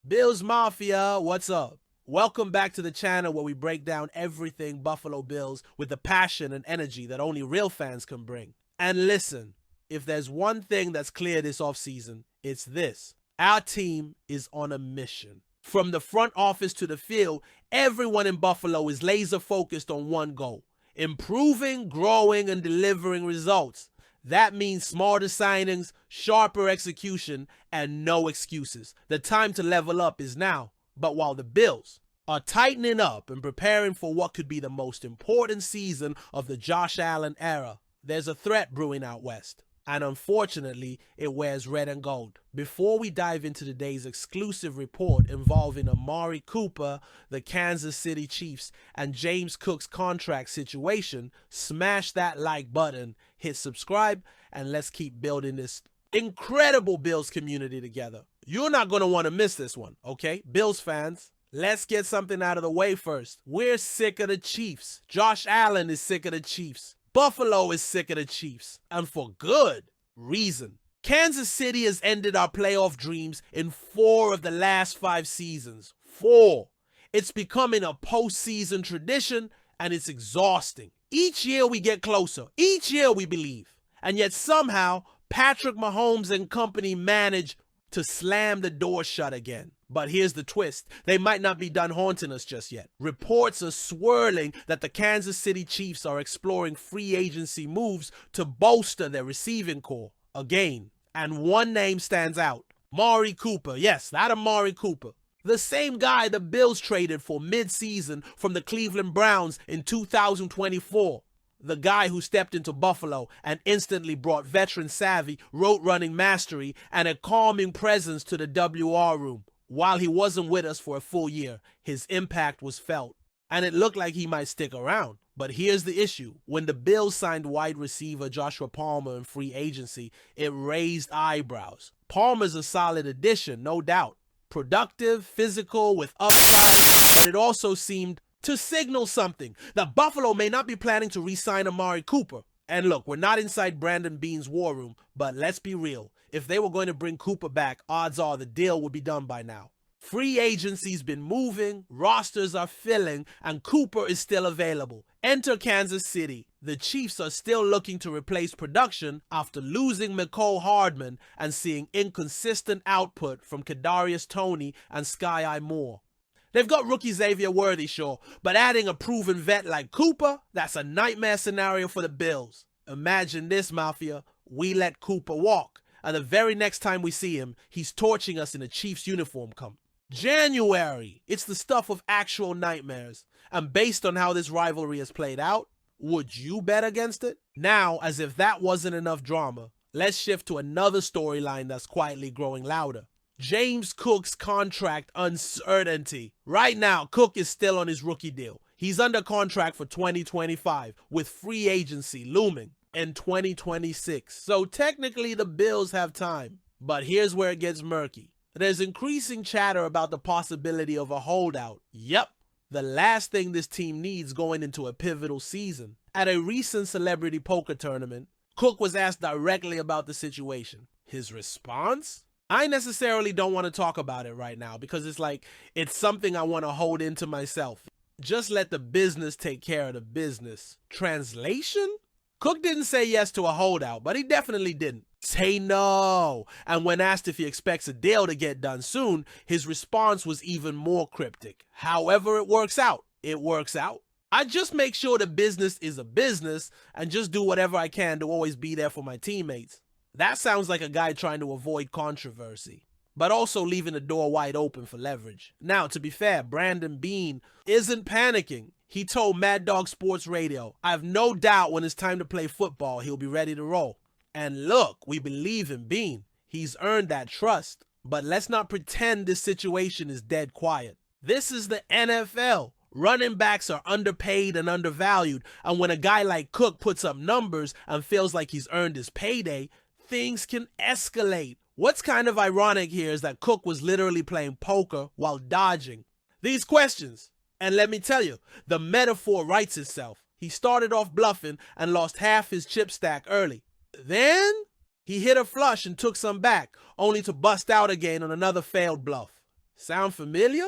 Bills Mafia, what's up? Welcome back to the channel where we break down everything Buffalo Bills with the passion and energy that only real fans can bring. And listen, if there's one thing that's clear this offseason, it's this. Our team is on a mission. From the front office to the field, everyone in Buffalo is laser focused on one goal: improving, growing, and delivering results. That means smarter signings, sharper execution, and no excuses. The time to level up is now. But while the Bills are tightening up and preparing for what could be the most important season of the Josh Allen era, there's a threat brewing out west. And unfortunately, it wears red and gold. Before we dive into today's exclusive report involving Amari Cooper, the Kansas City Chiefs, and James Cook's contract situation, smash that like button, hit subscribe, and let's keep building this incredible Bills community together. You're not going to want to miss this one, okay? Bills fans, let's get something out of the way first. We're sick of the Chiefs. Josh Allen is sick of the Chiefs. Buffalo is sick of the Chiefs, and for good reason. Kansas City has ended our playoff dreams in 4 of the last 5 seasons. 4. It's becoming a postseason tradition, and it's exhausting. Each year we get closer. Each year we believe. And yet somehow, Patrick Mahomes and company manage to slam the door shut again. But here's the twist. They might not be done haunting us just yet. Reports are swirling that the Kansas City Chiefs are exploring free agency moves to bolster their receiving core again. And one name stands out. Amari Cooper. Yes, that Amari Cooper. The same guy the Bills traded for mid-season from the Cleveland Browns in 2024. The guy who stepped into Buffalo and instantly brought veteran savvy, route-running mastery, and a calming presence to the WR room. While he wasn't with us for a full year, his impact was felt, and it looked like he might stick around. But here's the issue. When the Bills signed wide receiver Joshua Palmer in free agency, it raised eyebrows. Palmer's a solid addition, no doubt. Productive, physical, with upside, but it also seemed to signal something, that Buffalo may not be planning to re-sign Amari Cooper. And look, we're not inside Brandon Beane's war room, but let's be real. If they were going to bring Cooper back, odds are the deal would be done by now. Free agency's been moving, rosters are filling, and Cooper is still available. Enter Kansas City. The Chiefs are still looking to replace production after losing Mecole Hardman and seeing inconsistent output from Kadarius Toney and Sky Moore. They've got rookie Xavier Worthy, sure, but adding a proven vet like Cooper, that's a nightmare scenario for the Bills. Imagine this, Mafia. We let Cooper walk, and the very next time we see him, he's torching us in a Chiefs uniform come January. It's the stuff of actual nightmares. And based on how this rivalry has played out, would you bet against it? Now, as if that wasn't enough drama, let's shift to another storyline that's quietly growing louder. James Cook's contract uncertainty. Right now, Cook is still on his rookie deal. He's under contract for 2025 with free agency looming in 2026. So technically the Bills have time. But here's where it gets murky. There's increasing chatter about the possibility of a holdout. Yep, the last thing this team needs going into a pivotal season. At a recent celebrity poker tournament, Cook was asked directly about the situation. His response? I necessarily don't want to talk about it right now because it's something I want to hold into myself. Just let the business take care of the business. Translation? Cook didn't say yes to a holdout, but he definitely didn't say no. And when asked if he expects a deal to get done soon, his response was even more cryptic. However it works out, it works out. I just make sure the business is a business and just do whatever I can to always be there for my teammates. That sounds like a guy trying to avoid controversy, but also leaving the door wide open for leverage. Now, to be fair, Brandon Beane isn't panicking. He told Mad Dog Sports Radio, "I have no doubt when it's time to play football, he'll be ready to roll." And look, we believe in Beane. He's earned that trust. But let's not pretend this situation is dead quiet. This is the NFL. Running backs are underpaid and undervalued. And when a guy like Cook puts up numbers and feels like he's earned his payday, things can escalate. What's kind of ironic here is that Cook was literally playing poker while dodging these questions. And let me tell you, the metaphor writes itself. He started off bluffing and lost half his chip stack early. Then he hit a flush and took some back, only to bust out again on another failed bluff. Sound familiar?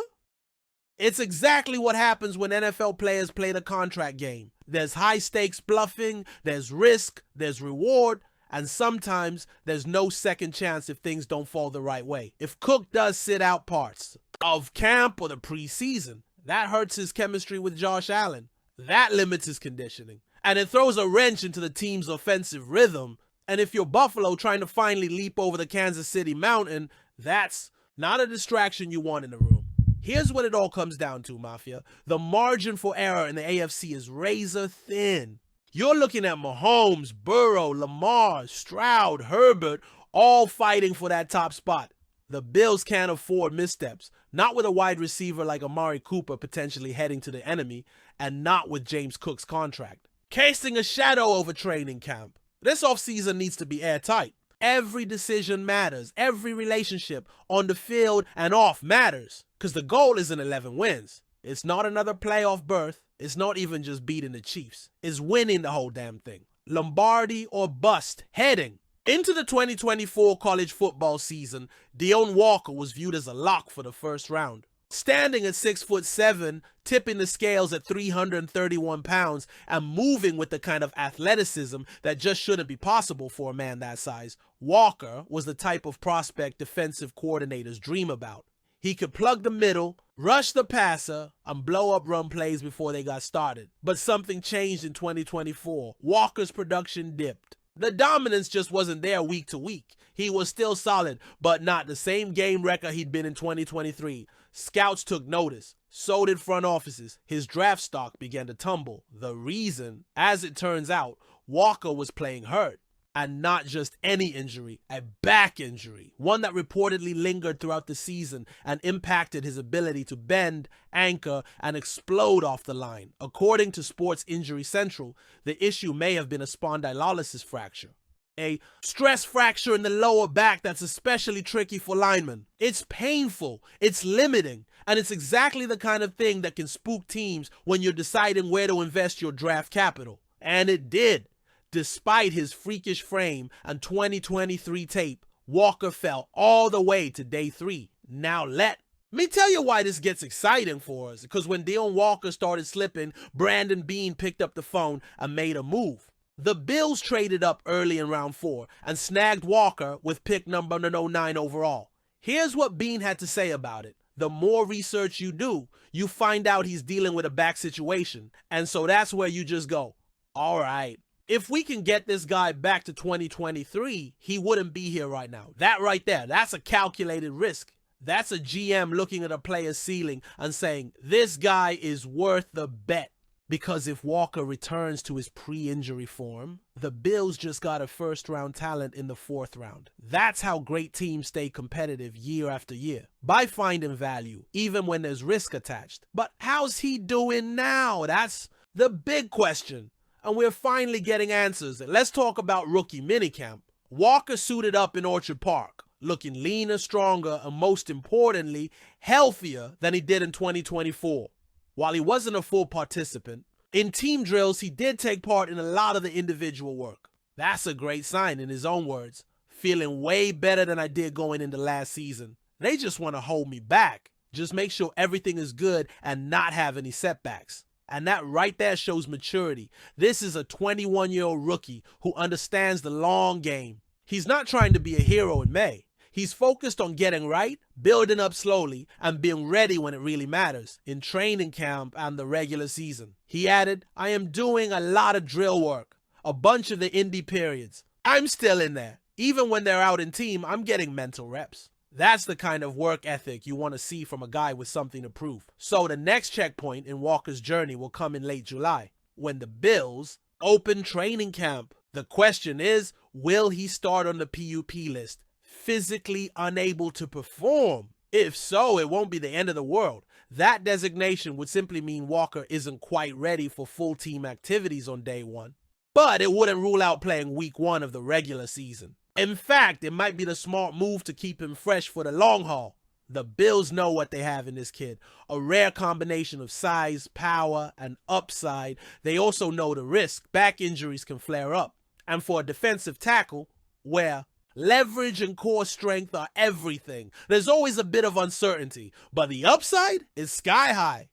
It's exactly what happens when NFL players play the contract game. There's high-stakes bluffing, there's risk, there's reward, and sometimes there's no second chance if things don't fall the right way. If Cook does sit out parts of camp or the preseason, that hurts his chemistry with Josh Allen. That limits his conditioning. And it throws a wrench into the team's offensive rhythm. And if you're Buffalo trying to finally leap over the Kansas City mountain, that's not a distraction you want in the room. Here's what it all comes down to, Mafia. The margin for error in the AFC is razor thin. You're looking at Mahomes, Burrow, Lamar, Stroud, Herbert, all fighting for that top spot. The Bills can't afford missteps, not with a wide receiver like Amari Cooper potentially heading to the enemy, and not with James Cook's contract. Casting a shadow over training camp. This offseason needs to be airtight. Every decision matters. Every relationship on the field and off matters. Because the goal isn't 11 wins. It's not another playoff berth. It's not even just beating the Chiefs. It's winning the whole damn thing. Lombardi or bust heading into the 2024 college football season. Deion Walker was viewed as a lock for the first round. Standing at 6'7", tipping the scales at 331 pounds, and moving with the kind of athleticism that just shouldn't be possible for a man that size, Walker was the type of prospect defensive coordinators dream about. He could plug the middle, rush the passer, and blow up run plays before they got started. But something changed in 2024. Walker's production dipped. The dominance just wasn't there week to week. He was still solid, but not the same game record he'd been in 2023. Scouts took notice. So did front offices. His draft stock began to tumble. The reason, as it turns out, Walker was playing hurt. And not just any injury, a back injury. One that reportedly lingered throughout the season and impacted his ability to bend, anchor, and explode off the line. According to Sports Injury Central, the issue may have been a spondylolysis fracture. A stress fracture in the lower back that's especially tricky for linemen. It's painful, it's limiting, and it's exactly the kind of thing that can spook teams when you're deciding where to invest your draft capital. And it did. Despite his freakish frame and 2023 tape, Walker fell all the way to day 3. Now let me tell you why this gets exciting for us. Because when Deion Walker started slipping, Brandon Beane picked up the phone and made a move. The Bills traded up early in round 4 and snagged Walker with pick number 9 overall. Here's what Beane had to say about it. The more research you do, you find out he's dealing with a back situation. And so that's where you just go, all right. If we can get this guy back to 2023, he wouldn't be here right now. That right there, that's a calculated risk. That's a GM looking at a player's ceiling and saying, this guy is worth the bet. Because if Walker returns to his pre-injury form, the Bills just got a first-round talent in the 4th round. That's how great teams stay competitive year after year, by finding value, even when there's risk attached. But how's he doing now? That's the big question. And we're finally getting answers. Let's talk about rookie minicamp. Walker suited up in Orchard Park, looking leaner, stronger, and most importantly, healthier than he did in 2024. While he wasn't a full participant, in team drills, he did take part in a lot of the individual work. That's a great sign, in his own words. Feeling way better than I did going into last season. They just want to hold me back. Just make sure everything is good and not have any setbacks. And that right there shows maturity. This is a 21-year-old rookie who understands the long game. He's not trying to be a hero in May. He's focused on getting right, building up slowly, and being ready when it really matters, in training camp and the regular season. He added, I am doing a lot of drill work, a bunch of the indie periods. I'm still in there. Even when they're out in team, I'm getting mental reps. That's the kind of work ethic you want to see from a guy with something to prove. So the next checkpoint in Walker's journey will come in late July, when the Bills open training camp. The question is, will he start on the PUP list, physically unable to perform? If so, it won't be the end of the world. That designation would simply mean Walker isn't quite ready for full team activities on day 1. But it wouldn't rule out playing week 1 of the regular season. In fact, it might be the smart move to keep him fresh for the long haul. The Bills know what they have in this kid. A rare combination of size, power, and upside. They also know the risk. Back injuries can flare up. And for a defensive tackle, where Leverage and core strength are everything. There's always a bit of uncertainty, but the upside is sky high.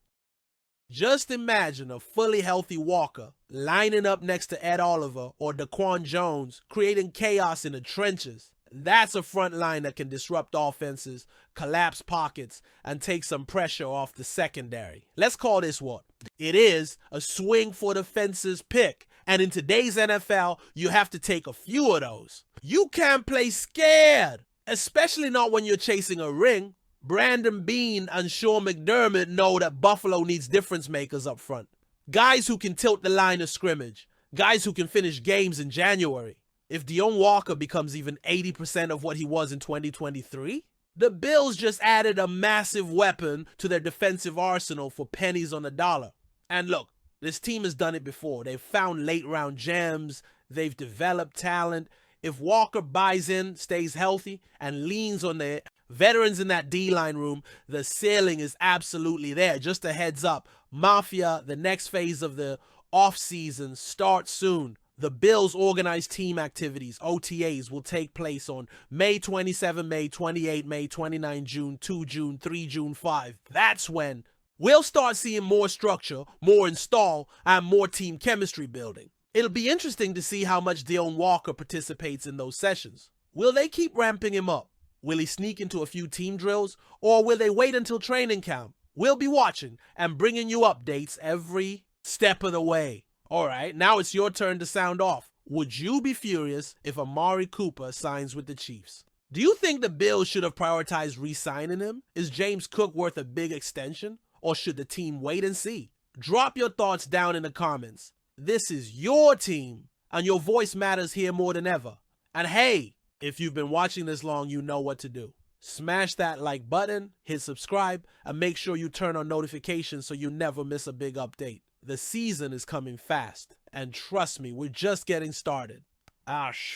Just imagine a fully healthy Walker lining up next to Ed Oliver or Daquan Jones, creating chaos in the trenches. That's a front line that can disrupt offenses, collapse pockets, and take some pressure off the secondary. Let's call this what it is: a swing for the fences pick. And in today's NFL, you have to take a few of those. You can't play scared, especially not when you're chasing a ring. Brandon Beane and Sean McDermott know that Buffalo needs difference makers up front. Guys who can tilt the line of scrimmage. Guys who can finish games in January. If Deion Walker becomes even 80% of what he was in 2023, the Bills just added a massive weapon to their defensive arsenal for pennies on the dollar. And look, this team has done it before. They've found late-round gems. They've developed talent. If Walker buys in, stays healthy, and leans on the veterans in that D-line room, the ceiling is absolutely there. Just a heads up, Mafia, the next phase of the offseason starts soon. The Bills' organized team activities, OTAs, will take place on May 27, May 28, May 29, June 2, June 3, June 5. That's when we'll start seeing more structure, more install, and more team chemistry building. It'll be interesting to see how much Deion Walker participates in those sessions. Will they keep ramping him up? Will he sneak into a few team drills? Or will they wait until training camp? We'll be watching and bringing you updates every step of the way. All right, now it's your turn to sound off. Would you be furious if Amari Cooper signs with the Chiefs? Do you think the Bills should have prioritized re-signing him? Is James Cook worth a big extension? Or should the team wait and see? Drop your thoughts down in the comments. This is your team, and your voice matters here more than ever. And hey, if you've been watching this long, you know what to do. Smash that like button, hit subscribe, and make sure you turn on notifications so you never miss a big update. The season is coming fast, and trust me, we're just getting started.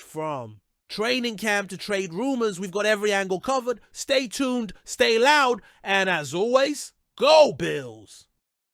From training camp to trade rumors, we've got every angle covered. Stay tuned, stay loud, and as always, go Bills!